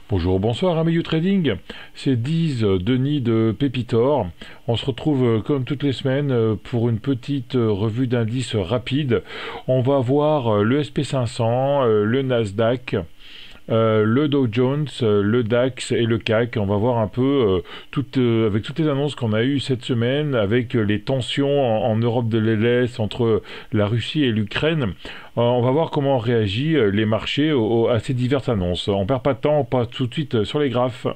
Bonjour, bonsoir amis du trading, c'est Diz, Denis de Pépitor. On se retrouve comme toutes les semaines pour une petite revue d'indices rapide. On va voir le SP500, le Nasdaq, le Dow Jones, le DAX et le CAC. On va voir un peu avec toutes les annonces qu'on a eues cette semaine, avec les tensions en Europe de l'Est entre la Russie et l'Ukraine. On va voir comment réagissent les marchés à ces diverses annonces. On perd pas de temps, on passe tout de suite sur les graphes.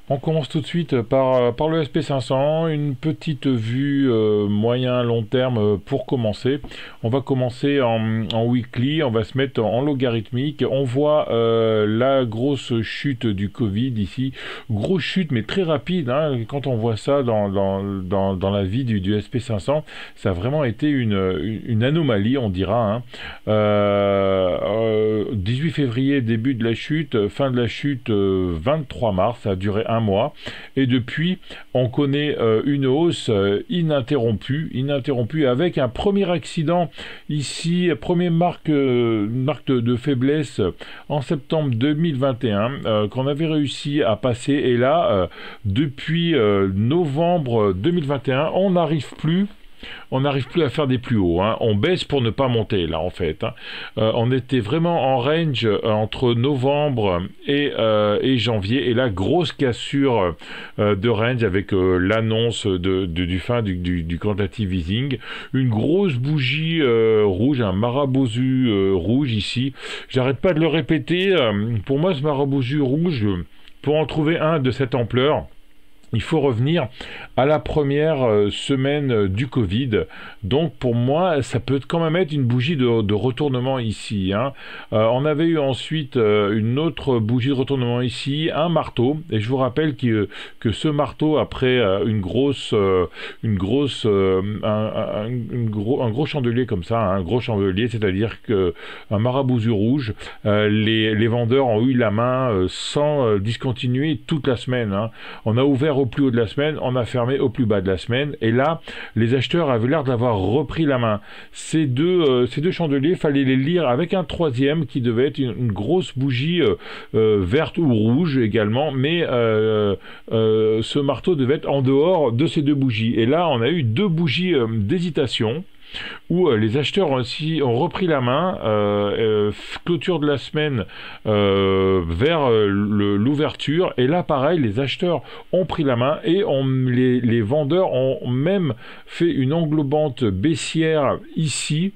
On commence tout de suite par le SP500, une petite vue moyen-long terme pour commencer. On va commencer en weekly, on va se mettre en logarithmique. On voit la grosse chute du Covid ici, grosse chute mais très rapide. Hein. Quand on voit ça dans la vie du SP500, ça a vraiment été une anomalie, on dira. Hein. 18 février, début de la chute, fin de la chute 23 mars, ça a duré un mois, et depuis on connaît une hausse ininterrompue avec un premier accident ici, première marque de faiblesse en septembre 2021 qu'on avait réussi à passer, et là depuis novembre 2021 on n'arrive plus à faire des plus hauts, hein. On baisse pour ne pas monter là en fait, hein. On était vraiment en range entre novembre et janvier, et là grosse cassure de range avec l'annonce du fin du quantitative easing, une grosse bougie rouge, un marabouzu rouge ici. J'arrête pas de le répéter, pour moi ce marabouzu rouge, pour en trouver un de cette ampleur, il faut revenir à la première semaine du Covid. Donc pour moi, ça peut quand même être une bougie de retournement ici. Hein. On avait eu ensuite une autre bougie de retournement ici, un marteau. Et je vous rappelle que ce marteau, après un gros chandelier comme ça, un gros chandelier, c'est-à-dire qu'un marabouzu rouge, les vendeurs ont eu la main sans discontinuer toute la semaine. Hein. On a ouvert au plus haut de la semaine, on a fermé au plus bas de la semaine, et là les acheteurs avaient l'air d'avoir repris la main. Ces deux chandeliers, fallait les lire avec un troisième qui devait être une grosse bougie verte ou rouge également, mais ce marteau devait être en dehors de ces deux bougies, et là on a eu deux bougies d'hésitation où les acheteurs aussi ont repris la main, clôture de la semaine vers l'ouverture, et là pareil, les acheteurs ont pris la main, et les vendeurs ont même fait une englobante baissière ici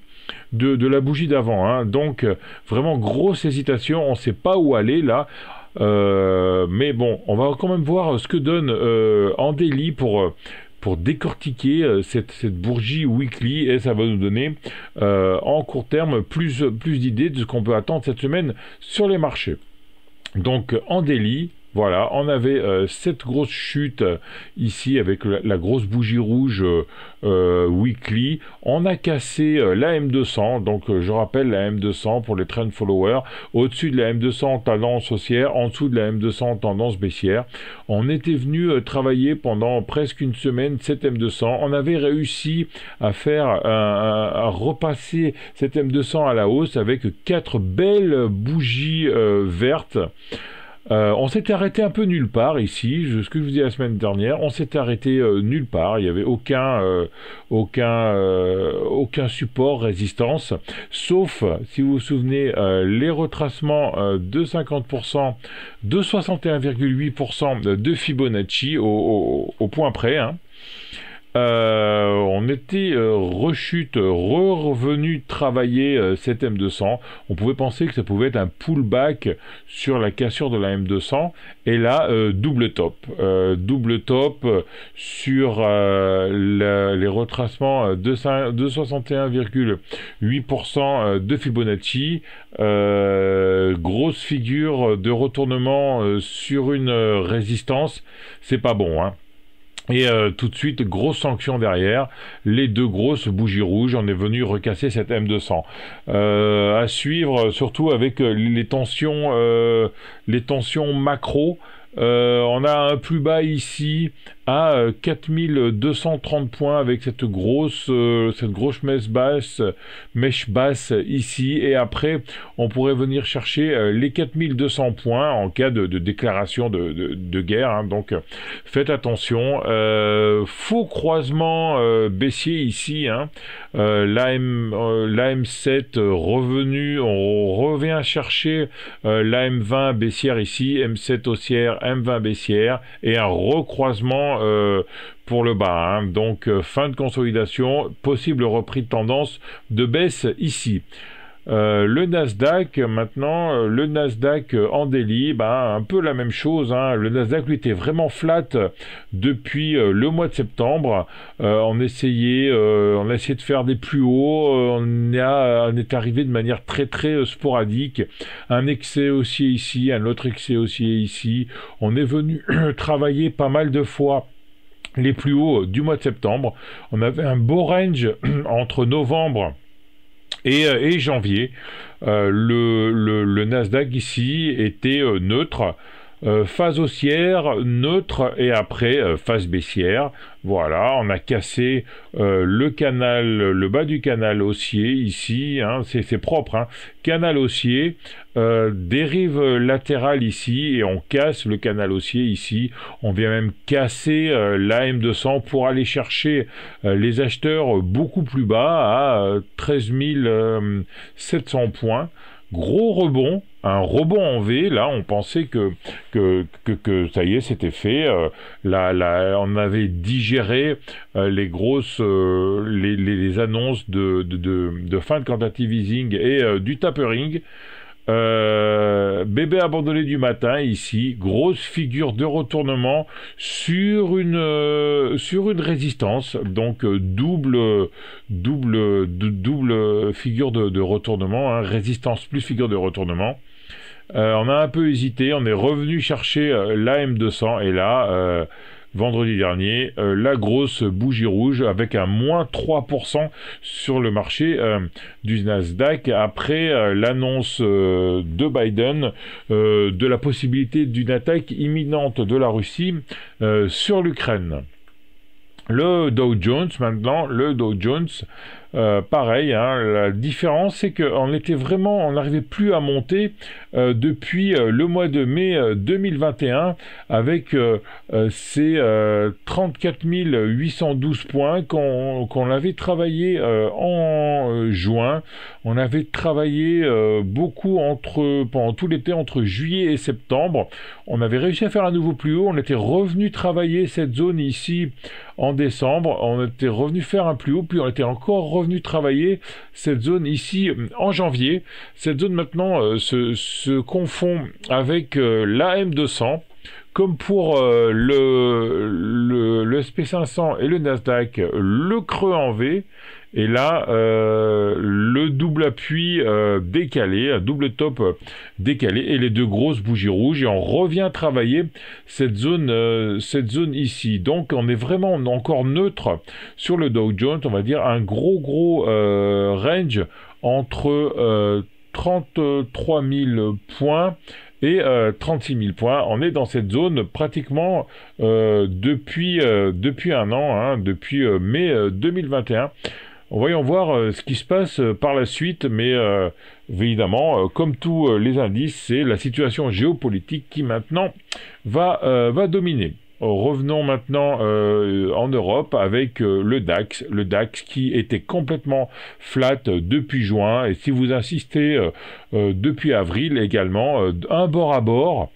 de la bougie d'avant. Hein. Donc vraiment grosse hésitation, on ne sait pas où aller là. Mais bon, on va quand même voir ce que donne en daily pour décortiquer cette bougie weekly, et ça va nous donner en court terme plus d'idées de ce qu'on peut attendre cette semaine sur les marchés. Donc en daily, voilà, on avait cette grosse chute ici avec la grosse bougie rouge weekly. On a cassé la M200, donc je rappelle la M200 pour les trend followers, au-dessus de la M200 tendance haussière, en dessous de la M200 tendance baissière. On était venu travailler pendant presque une semaine cette M200. On avait réussi à repasser cette M200 à la hausse avec 4 belles bougies vertes. On s'était arrêté un peu nulle part ici, ce que je vous disais la semaine dernière, on s'était arrêté nulle part, il n'y avait aucun support, résistance, sauf, si vous vous souvenez, les retracements de 50%, de 61,8% de Fibonacci au point près, hein. On était revenu travailler cette M200. On pouvait penser que ça pouvait être un pullback sur la cassure de la M200, et là double top sur les retracements de 61,8% de Fibonacci, grosse figure de retournement sur une résistance, c'est pas bon, hein. Et tout de suite, grosse sanction derrière, les deux grosses bougies rouges, on est venu recasser cette M200. À suivre, surtout avec les tensions macro. On a un plus bas ici à 4230 points avec cette grosse mèche basse ici, et après on pourrait venir chercher les 4200 points en cas de déclaration de guerre, hein. Donc faites attention, faux croisement baissier ici, hein. L'AM7 revenu, on revient chercher l'AM20 baissière ici, M7 haussière, M20 baissière, et un recroisement pour le bas, hein. Donc fin de consolidation, possible repris de tendance de baisse ici. Le Nasdaq, maintenant, le Nasdaq en daily, un peu la même chose, hein. Le Nasdaq, lui, était vraiment flat depuis le mois de septembre. On essayait de faire des plus hauts, on est arrivé de manière très très sporadique. Un excès haussier ici, un autre excès haussier ici. On est venu travailler pas mal de fois les plus hauts du mois de septembre. On avait un beau range entre novembre et janvier. Le Nasdaq ici était neutre, phase haussière, neutre, et après phase baissière. Voilà, on a cassé le bas du canal haussier ici, hein, c'est propre, hein. Canal haussier, dérive latérale ici, et on casse le canal haussier ici. On vient même casser la M200 pour aller chercher les acheteurs beaucoup plus bas à 13 700 points. Gros rebond, un rebond en V. Là, on pensait que ça y est, c'était fait. On avait digéré les grosses les annonces de fin de quantitative easing et du tapering. Bébé abandonné du matin ici, grosse figure de retournement sur une résistance, donc double figure de retournement, hein, résistance plus figure de retournement. On a un peu hésité, on est revenu chercher la M200, et là vendredi dernier, la grosse bougie rouge avec un moins 3% sur le marché du Nasdaq après l'annonce de Biden de la possibilité d'une attaque imminente de la Russie sur l'Ukraine. Le Dow Jones, maintenant, pareil, hein, la différence c'est qu'on n'arrivait plus à monter depuis le mois de mai 2021 avec ces 34 812 points qu'on avait travaillé en juin. On avait travaillé beaucoup pendant tout l'été, entre juillet et septembre. On avait réussi à faire un nouveau plus haut. On était revenu travailler cette zone ici en décembre. On était revenu faire un plus haut, puis on était encore revenu travailler cette zone ici en janvier. Cette zone maintenant se confond avec la M200. Comme pour le SP500 et le Nasdaq, le creux en V, et là le double appui décalé, un double top décalé, et les deux grosses bougies rouges, et on revient travailler cette zone ici. Donc on est vraiment encore neutre sur le Dow Jones, on va dire un gros range entre 33 000 points et 36 000 points. On est dans cette zone pratiquement depuis un an, hein, depuis mai 2021. Voyons voir ce qui se passe par la suite, mais évidemment, comme tous les indices, c'est la situation géopolitique qui maintenant va dominer. Revenons maintenant en Europe avec le DAX qui était complètement flat depuis juin, et si vous insistez depuis avril également, un bord à bord.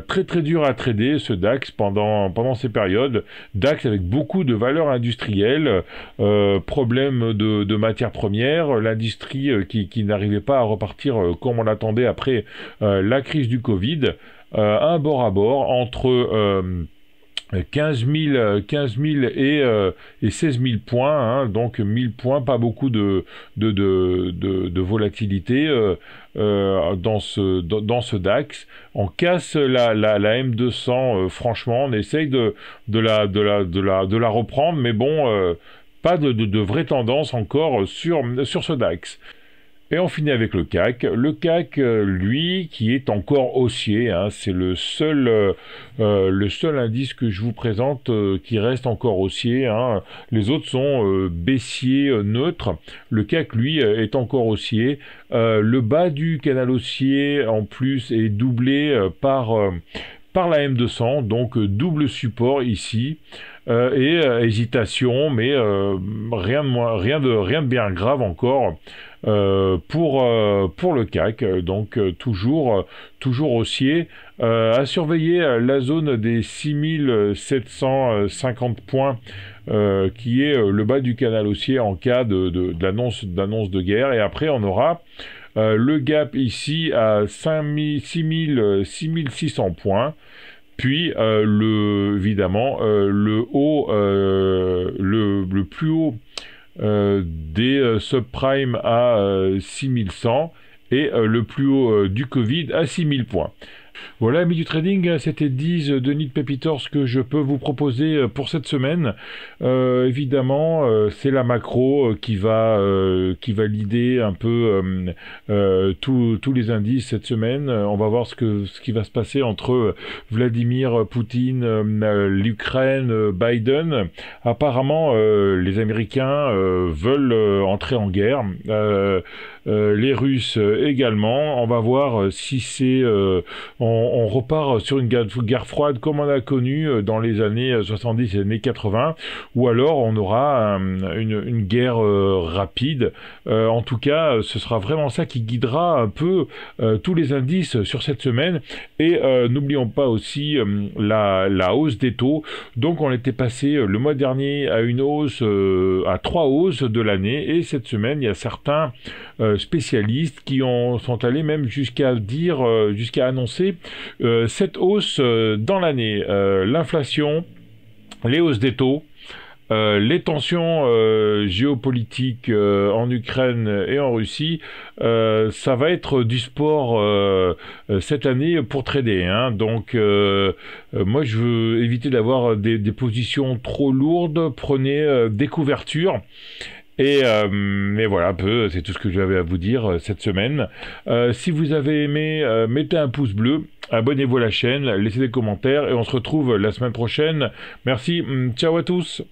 Très très dur à trader ce DAX pendant ces périodes. DAX avec beaucoup de valeurs industrielles, problème de matières premières, l'industrie qui n'arrivait pas à repartir comme on l'attendait après la crise du Covid. Un bord à bord entre 15 000 et 16 000 points, hein, donc 1000 points, pas beaucoup de volatilité dans ce DAX. On casse la M200, franchement, on essaye de la reprendre, mais bon, pas de vraie tendance encore sur ce DAX. Et on finit avec le CAC. Le CAC, lui, qui est encore haussier, hein, c'est le seul indice que je vous présente qui reste encore haussier. Hein. Les autres sont baissiers neutres. Le CAC, lui, est encore haussier. Le bas du canal haussier, en plus, est doublé par la M200, donc double support ici. Hésitation, mais rien de bien grave encore pour le CAC, donc toujours haussier. À surveiller la zone des 6750 points qui est le bas du canal haussier en cas d'annonce de guerre, et après on aura le gap ici à 6600 points. Puis évidemment le haut, le plus haut des subprimes à 6100 et le plus haut du Covid à 6000 points. Voilà, amis du trading, c'était 10 Denis de Pépitors que je peux vous proposer pour cette semaine. Évidemment, c'est la macro qui va leader un peu tous les indices cette semaine. On va voir ce qui va se passer entre Vladimir Poutine, l'Ukraine, Biden. Apparemment, les Américains veulent entrer en guerre. Les Russes également. On va voir si c'est on repart sur une guerre froide comme on a connu dans les années 70 et les années 80, ou alors on aura une guerre rapide. En tout cas, ce sera vraiment ça qui guidera un peu tous les indices sur cette semaine. Et n'oublions pas aussi la hausse des taux. Donc on était passé le mois dernier à une hausse, à 3 hausses de l'année, et cette semaine il y a certains spécialistes qui sont allés même jusqu'à annoncer cette hausse dans l'année. L'inflation, les hausses des taux, les tensions géopolitiques en Ukraine et en Russie, ça va être du sport cette année pour trader. Hein. Donc moi je veux éviter d'avoir des positions trop lourdes. Prenez des couvertures. Mais voilà, un peu, c'est tout ce que j'avais à vous dire cette semaine. Si vous avez aimé, mettez un pouce bleu, abonnez-vous à la chaîne, laissez des commentaires, et on se retrouve la semaine prochaine. Merci, ciao à tous.